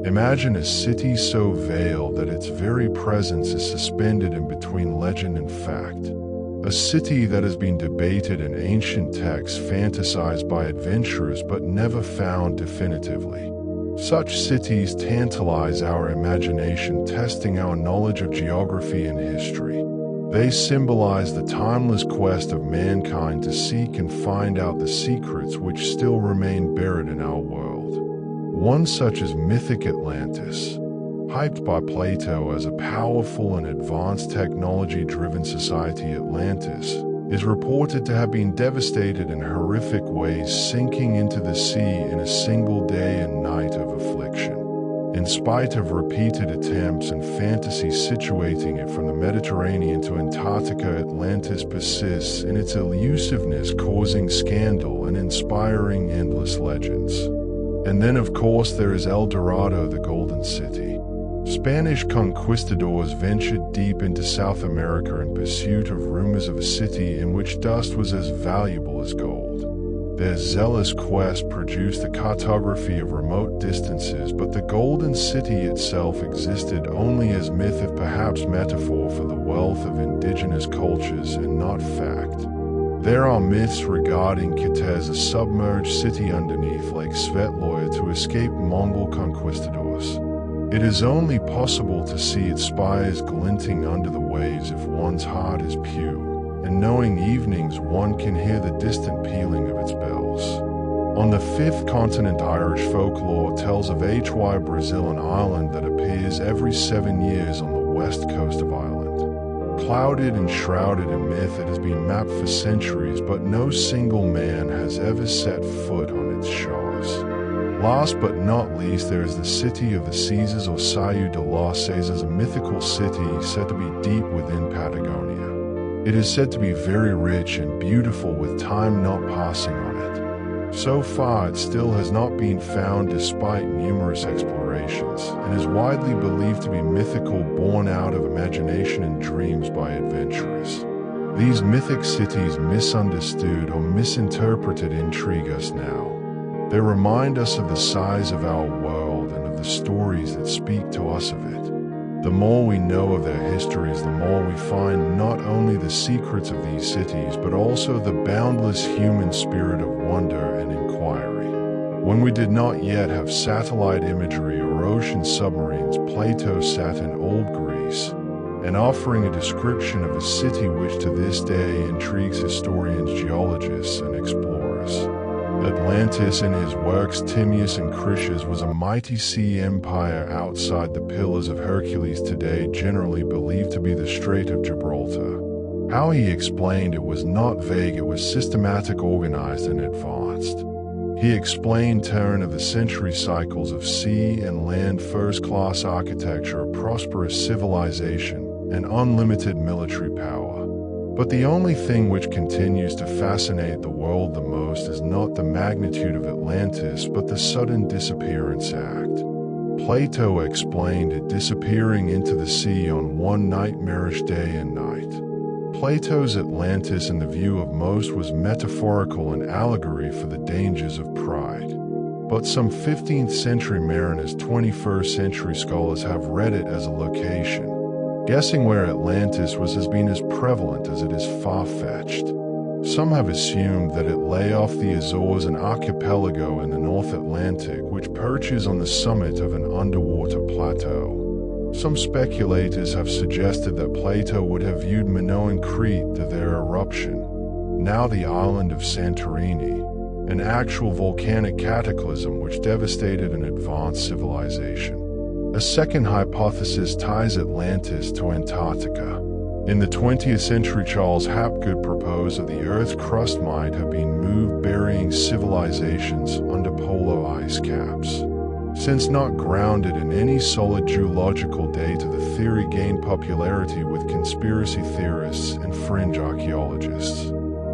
Imagine a city so veiled that its very presence is suspended in between legend and fact. A city that has been debated in ancient texts, fantasized by adventurers but never found definitively. Such cities tantalize our imagination, testing our knowledge of geography and history. They symbolize the timeless quest of mankind to seek and find out the secrets which still remain buried in our world. One such is mythic Atlantis. Hyped by Plato as a powerful and advanced technology-driven society, Atlantis is reported to have been devastated in horrific ways, sinking into the sea in a single day and night of affliction. In spite of repeated attempts and fantasies situating it from the Mediterranean to Antarctica, Atlantis persists in its elusiveness, causing scandal and inspiring endless legends. And then, of course, there is El Dorado, the Golden City. Spanish conquistadors ventured deep into South America in pursuit of rumors of a city in which dust was as valuable as gold. Their zealous quest produced a cartography of remote distances, but the Golden City itself existed only as myth, if perhaps metaphor, for the wealth of indigenous cultures and not fact. There are myths regarding Kitezh, a submerged city underneath Lake Svetloya, to escape Mongol conquistadors. It is only possible to see its spires glinting under the waves if one's heart is pure, and knowing evenings one can hear the distant pealing of its bells. On the fifth continent, Irish folklore tells of Hy-Brasil, an island that appears every 7 years on the west coast of Ireland. Clouded and shrouded in myth, it has been mapped for centuries, but no single man has ever set foot on its shores. Last but not least, there is the city of the Caesars, or Ciudad de los Caesars, a mythical city said to be deep within Patagonia. It is said to be very rich and beautiful, with time not passing on it. So far, it still has not been found despite numerous explorations, and is widely believed to be mythical, born out of imagination and dreams by adventurers. These mythic cities, misunderstood or misinterpreted, intrigue us now. They remind us of the size of our world and of the stories that speak to us of it. The more we know of their histories, the more we find not only the secrets of these cities, but also the boundless human spirit of wonder and inquiry. When we did not yet have satellite imagery or ocean submarines, Plato sat in old Greece, and offering a description of a city which to this day intrigues historians, geologists, and explorers. Atlantis, in his works Timaeus and Critias, was a mighty sea empire outside the Pillars of Hercules, today generally believed to be the Strait of Gibraltar. How he explained it was not vague, it was systematic, organized, and advanced. He explained turn-of-the-century cycles of sea and land, first-class architecture, a prosperous civilization, and unlimited military power. But the only thing which continues to fascinate the world the most is not the magnitude of Atlantis, but the sudden disappearance act. Plato explained it disappearing into the sea on one nightmarish day and night. Plato's Atlantis, in the view of most, was metaphorical, an allegory for the dangers of pride. But some 15th century mariners, 21st century scholars have read it as a location. Guessing where Atlantis was has been as prevalent as it is far-fetched. Some have assumed that it lay off the Azores, an archipelago in the North Atlantic which perches on the summit of an underwater plateau. Some speculators have suggested that Plato would have viewed Minoan Crete, their eruption, now the island of Santorini, an actual volcanic cataclysm which devastated an advanced civilization. A second hypothesis ties Atlantis to Antarctica. In the 20th century, Charles Hapgood proposed that the Earth's crust might have been moved, burying civilizations under polar ice caps. Since not grounded in any solid geological data, the theory gained popularity with conspiracy theorists and fringe archaeologists.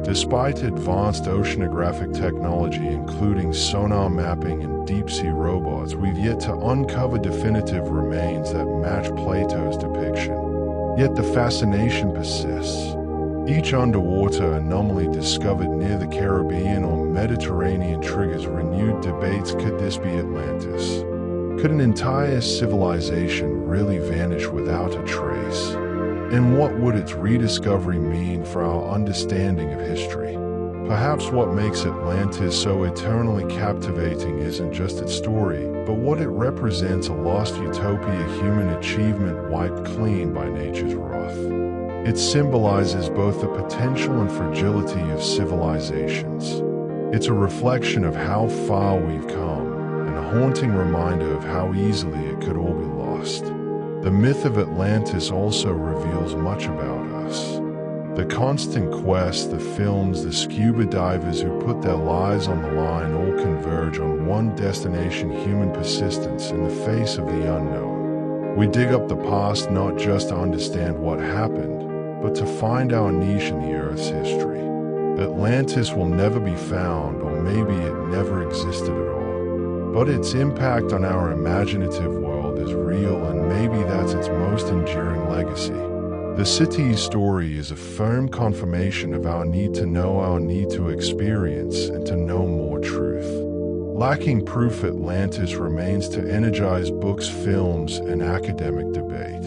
Despite advanced oceanographic technology, including sonar mapping and deep-sea robots, we've yet to uncover definitive remains that match Plato's depiction. Yet the fascination persists. Each underwater anomaly discovered near the Caribbean or Mediterranean triggers renewed debates. Could this be Atlantis? Could an entire civilization really vanish without a trace? And what would its rediscovery mean for our understanding of history? Perhaps what makes Atlantis so eternally captivating isn't just its story, but what it represents: a lost utopia, human achievement wiped clean by nature's wrath. It symbolizes both the potential and fragility of civilizations. It's a reflection of how far we've come, and a haunting reminder of how easily it could all be lost. The myth of Atlantis also reveals much about us. The constant quest, the films, the scuba divers who put their lives on the line all converge on one destination: human persistence in the face of the unknown. We dig up the past not just to understand what happened, but to find our niche in the Earth's history. Atlantis will never be found, or maybe it never existed at all. But its impact on our imaginative world is real, and maybe that's its most enduring legacy. The city's story is a firm confirmation of our need to know, our need to experience, and to know more truth. Lacking proof, Atlantis remains to energize books, films, and academic debate.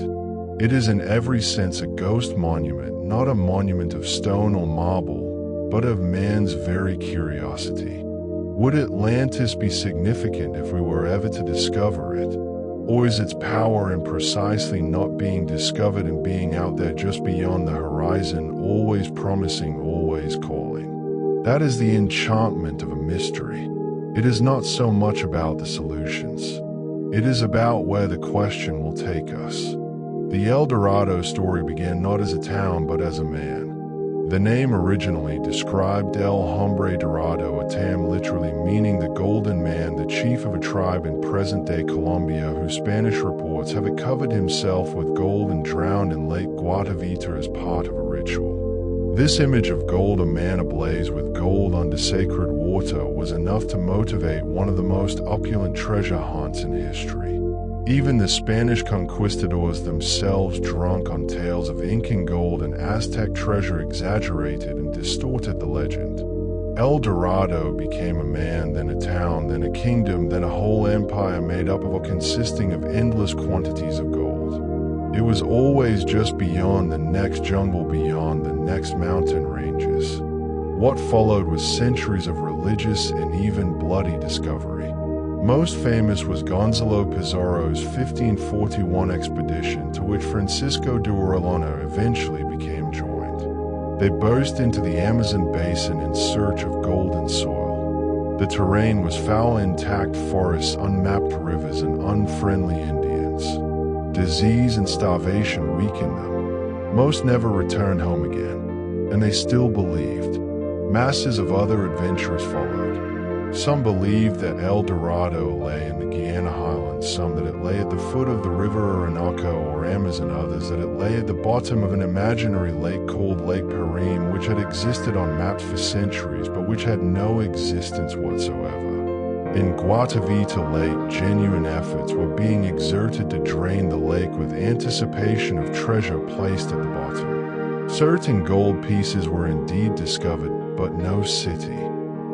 It is in every sense a ghost monument, not a monument of stone or marble, but of man's very curiosity. Would Atlantis be significant if we were ever to discover it? Or is its power in precisely not being discovered and being out there just beyond the horizon, always promising, always calling? That is the enchantment of a mystery. It is not so much about the solutions. It is about where the question will take us. The El Dorado story began not as a town but as a man. The name originally described El Hombre Dorado, a term literally meaning the golden man, the chief of a tribe in present-day Colombia who Spanish reports have covered himself with gold and drowned in Lake Guatavita as part of a ritual. This image of gold, a man ablaze with gold under sacred water, was enough to motivate one of the most opulent treasure hunts in history. Even the Spanish conquistadors themselves, drunk on tales of Incan gold and Aztec treasure, exaggerated and distorted the legend. El Dorado became a man, then a town, then a kingdom, then a whole empire made up of or consisting of endless quantities of gold. It was always just beyond the next jungle, beyond the next mountain ranges. What followed was centuries of religious and even bloody discovery. Most famous was Gonzalo Pizarro's 1541 expedition, to which Francisco de Orellana eventually became joined. They burst into the Amazon basin in search of golden soil. The terrain was foul, intact forests, unmapped rivers, and unfriendly Indians. Disease and starvation weakened them. Most never returned home again, and they still believed. Masses of other adventurers followed. Some believed that El Dorado lay in the Guiana Highlands, some that it lay at the foot of the river Orinoco or Amazon, others that it lay at the bottom of an imaginary lake called Lake Perim, which had existed on maps for centuries but which had no existence whatsoever. In Guatavita Lake, genuine efforts were being exerted to drain the lake with anticipation of treasure placed at the bottom. Certain gold pieces were indeed discovered, but no city.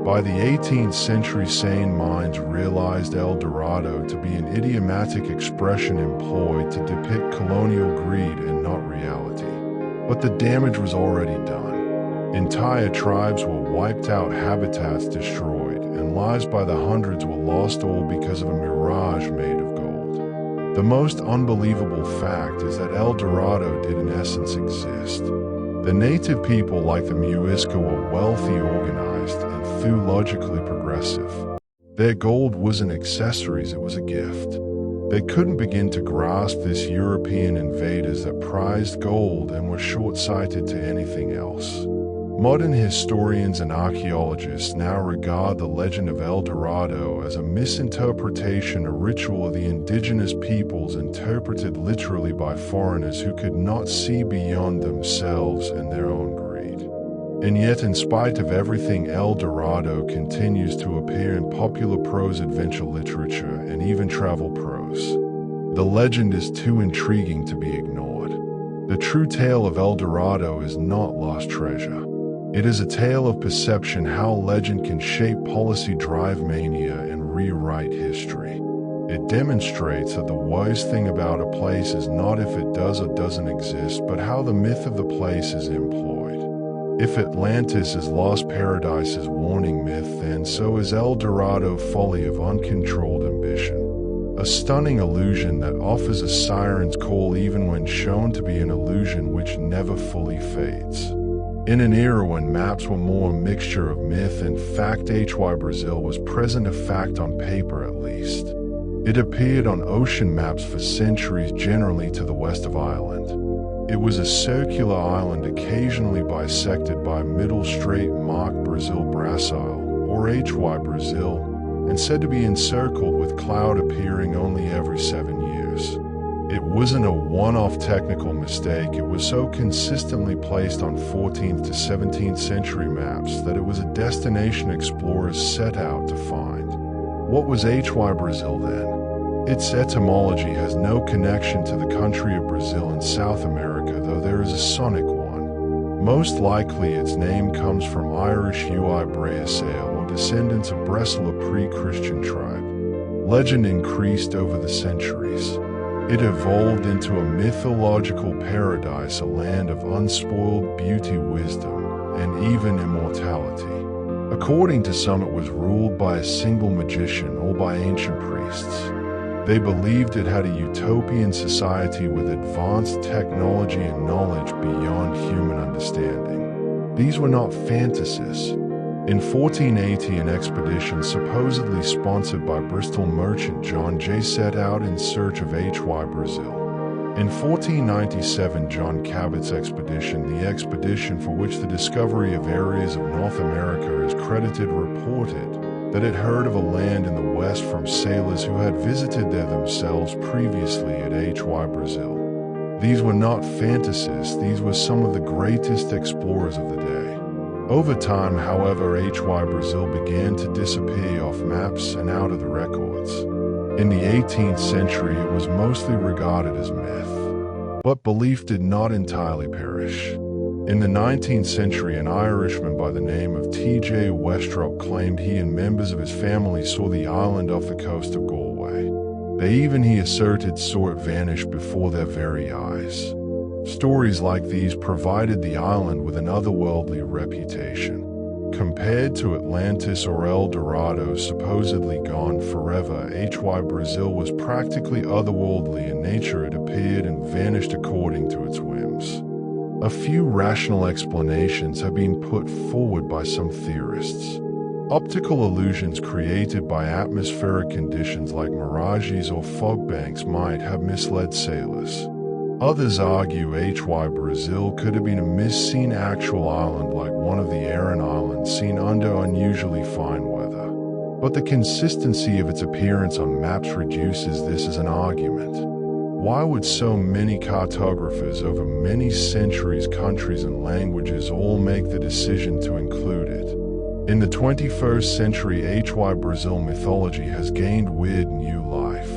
By the 18th century, sane minds realized El Dorado to be an idiomatic expression employed to depict colonial greed and not reality. But the damage was already done. Entire tribes were wiped out, habitats destroyed, and lives by the hundreds were lost, all because of a mirage made of gold. The most unbelievable fact is that El Dorado did in essence exist. The native people, like the Muisca, were wealthy, organized, and theologically progressive. Their gold wasn't accessories, it was a gift. They couldn't begin to grasp this European invaders that prized gold and were short-sighted to anything else. Modern historians and archaeologists now regard the legend of El Dorado as a misinterpretation, a ritual of the indigenous peoples interpreted literally by foreigners who could not see beyond themselves and their own greed. And yet, in spite of everything, El Dorado continues to appear in popular prose, adventure literature, and even travel prose. The legend is too intriguing to be ignored. The true tale of El Dorado is not lost treasure. It is a tale of perception, how legend can shape policy, drive mania, and rewrite history. It demonstrates that the wise thing about a place is not if it does or doesn't exist, but how the myth of the place is employed. If Atlantis is lost paradise's warning myth, then so is El Dorado folly of uncontrolled ambition. A stunning illusion that offers a siren's call even when shown to be an illusion which never fully fades. In an era when maps were more a mixture of myth and fact, Hy-Brasil was present, a fact on paper at least. It appeared on ocean maps for centuries, generally to the west of Ireland. It was a circular island occasionally bisected by middle strait marked Brasil or Hy-Brasil, and said to be encircled with cloud appearing only every 7 years. It wasn't a one-off technical mistake, it was so consistently placed on 14th to 17th century maps that it was a destination explorers set out to find. What was Hy-Brasil then? Its etymology has no connection to the country of Brazil in South America, though there is a sonic one. Most likely its name comes from Irish Hy-Brasil, or descendants of Brasil, a pre-Christian tribe. Legend increased over the centuries. It evolved into a mythological paradise, a land of unspoiled beauty, wisdom, and even immortality. According to some, it was ruled by a single magician or by ancient priests. They believed it had a utopian society with advanced technology and knowledge beyond human understanding. These were not fantasies. In 1480, an expedition supposedly sponsored by Bristol merchant John Jay set out in search of Hy-Brasil. In 1497, John Cabot's expedition, the expedition for which the discovery of areas of North America is credited, reported that it heard of a land in the west from sailors who had visited there themselves previously at Hy-Brasil. These were not fantasies, these were some of the greatest explorers of the day. Over time, however, Hy-Brasil began to disappear off maps and out of the records. In the 18th century, it was mostly regarded as myth. But belief did not entirely perish. In the 19th century, an Irishman by the name of T.J. Westrop claimed he and members of his family saw the island off the coast of Galway. They even, he asserted, saw it vanish before their very eyes. Stories like these provided the island with an otherworldly reputation. Compared to Atlantis or El Dorado, supposedly gone forever, Hy-Brasil was practically otherworldly in nature. It appeared and vanished according to its whims. A few rational explanations have been put forward by some theorists. Optical illusions created by atmospheric conditions like mirages or fog banks might have misled sailors. Others argue Hy-Brasil could have been a misseen actual island like one of the Aran Islands seen under unusually fine weather. But the consistency of its appearance on maps reduces this as an argument. Why would so many cartographers over many centuries, countries, and languages all make the decision to include it? In the 21st century, Hy-Brasil mythology has gained weird new life.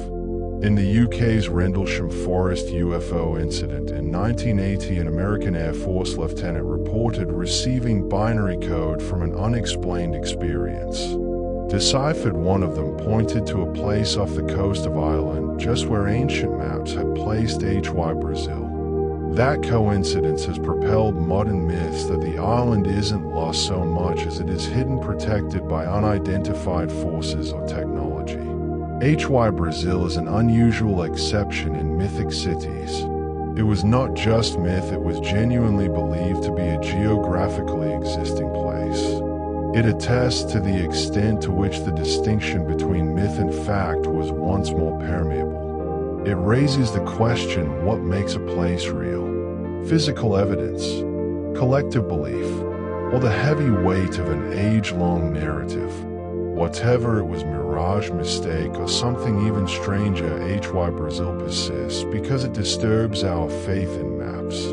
In the UK's Rendlesham Forest UFO incident in 1980, an American Air Force lieutenant reported receiving binary code from an unexplained experience. Deciphered, one of them pointed to a place off the coast of Ireland, just where ancient maps had placed Hy-Brasil. That coincidence has propelled modern myths that the island isn't lost so much as it is hidden, protected by unidentified forces or technology. Hy-Brasil is an unusual exception in mythic cities. It was not just myth, it was genuinely believed to be a geographically existing place. It attests to the extent to which the distinction between myth and fact was once more permeable. It raises the question, what makes a place real? Physical evidence, collective belief, or the heavy weight of an age-long narrative? Whatever it was, mirage, mistake, or something even stranger, Hy-Brasil persists because it disturbs our faith in maps.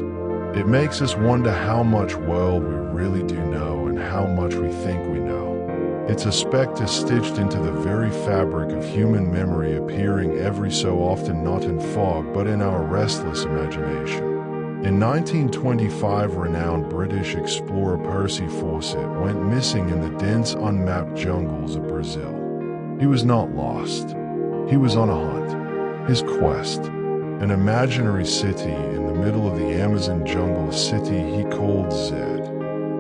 It makes us wonder how much world we really do know and how much we think we know. It's a specter stitched into the very fabric of human memory, appearing every so often not in fog but in our restless imagination. In 1925, renowned British explorer Percy Fawcett went missing in the dense, unmapped jungles of Brazil. He was not lost. He was on a hunt, his quest, an imaginary city in the middle of the Amazon jungle, a city he called Zed.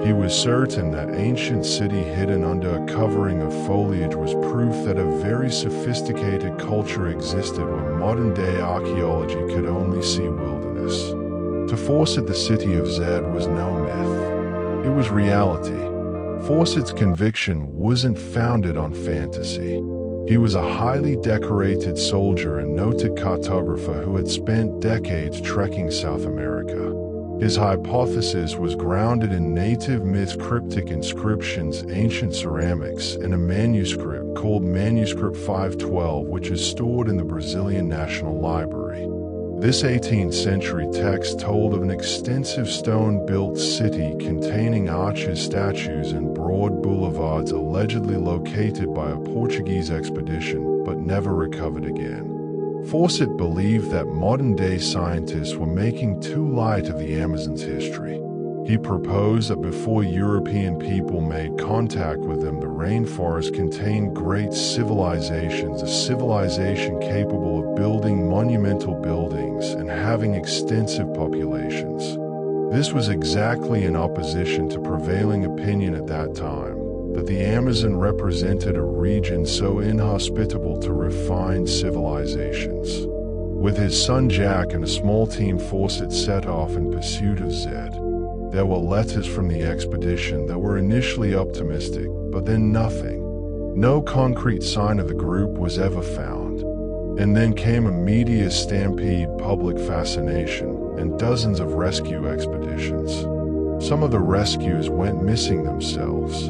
He was certain that ancient city hidden under a covering of foliage was proof that a very sophisticated culture existed where modern-day archaeology could only see wilderness. To Fawcett, the city of Zed was no myth. It was reality. Fawcett's conviction wasn't founded on fantasy. He was a highly decorated soldier and noted cartographer who had spent decades trekking South America. His hypothesis was grounded in native myth, cryptic inscriptions, ancient ceramics, and a manuscript called Manuscript 512, which is stored in the Brazilian National Library. This 18th century text told of an extensive stone-built city containing arches, statues, and broad boulevards allegedly located by a Portuguese expedition, but never recovered again. Fawcett believed that modern-day scientists were making too light of the Amazon's history. He proposed that before European people made contact with them, the rainforest contained great civilizations, a civilization capable of building monumental buildings and having extensive populations. This was exactly in opposition to prevailing opinion at that time, that the Amazon represented a region so inhospitable to refined civilizations. With his son Jack and a small team, Fawcett set off in pursuit of Zed. There were letters from the expedition that were initially optimistic, but then nothing. No concrete sign of the group was ever found. And then came a media stampede, public fascination, and dozens of rescue expeditions. Some of the rescues went missing themselves.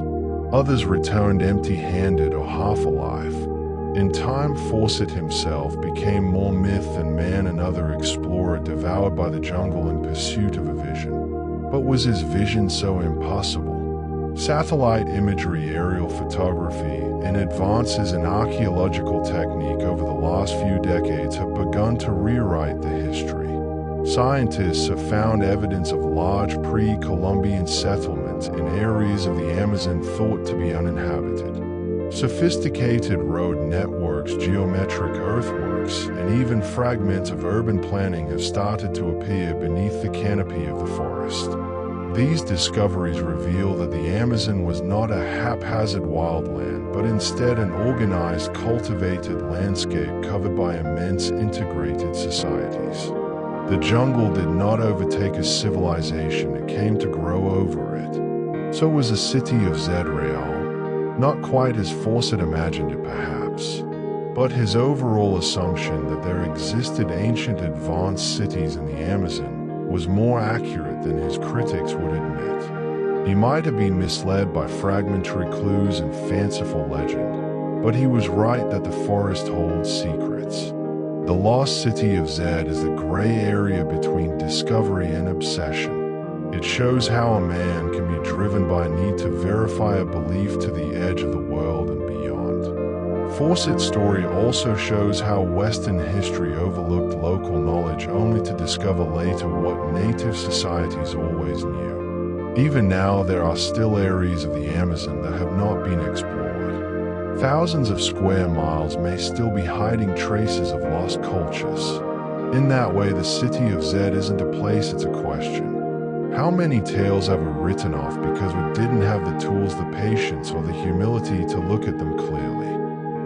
Others returned empty-handed or half-alive. In time, Fawcett himself became more myth than man, another explorer devoured by the jungle in pursuit of a vision. But was his vision so impossible? Satellite imagery, aerial photography, and advances in archaeological technique over the last few decades have begun to rewrite the history. Scientists have found evidence of large pre-Columbian settlements in areas of the Amazon thought to be uninhabited. Sophisticated road networks, geometric earthworks, and even fragments of urban planning have started to appear beneath the canopy of the forest. These discoveries reveal that the Amazon was not a haphazard wildland, but instead an organized, cultivated landscape covered by immense integrated societies. The jungle did not overtake a civilization, it came to grow over it. So was the city of Zed real. Not quite as Fawcett imagined it perhaps, but his overall assumption that there existed ancient advanced cities in the Amazon was more accurate than his critics would admit. He might have been misled by fragmentary clues and fanciful legend, but he was right that the forest holds secrets. The lost city of Zed is the gray area between discovery and obsession. It shows how a man can be driven by a need to verify a belief to the edge of the world and beyond. Fawcett's story also shows how Western history overlooked local knowledge only to discover later what native societies always knew. Even now, there are still areas of the Amazon that have not been explored. Thousands of square miles may still be hiding traces of lost cultures. In that way, the city of Zed isn't a place, it's a question. How many tales have we written off because we didn't have the tools, the patience, or the humility to look at them clearly?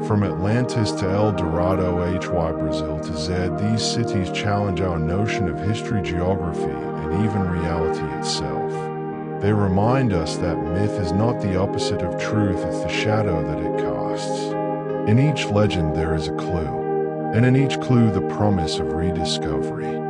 From Atlantis to El Dorado, Hy-Brasil to Zed, these cities challenge our notion of history, geography, and even reality itself. They remind us that myth is not the opposite of truth, it's the shadow that it casts. In each legend there is a clue, and in each clue the promise of rediscovery.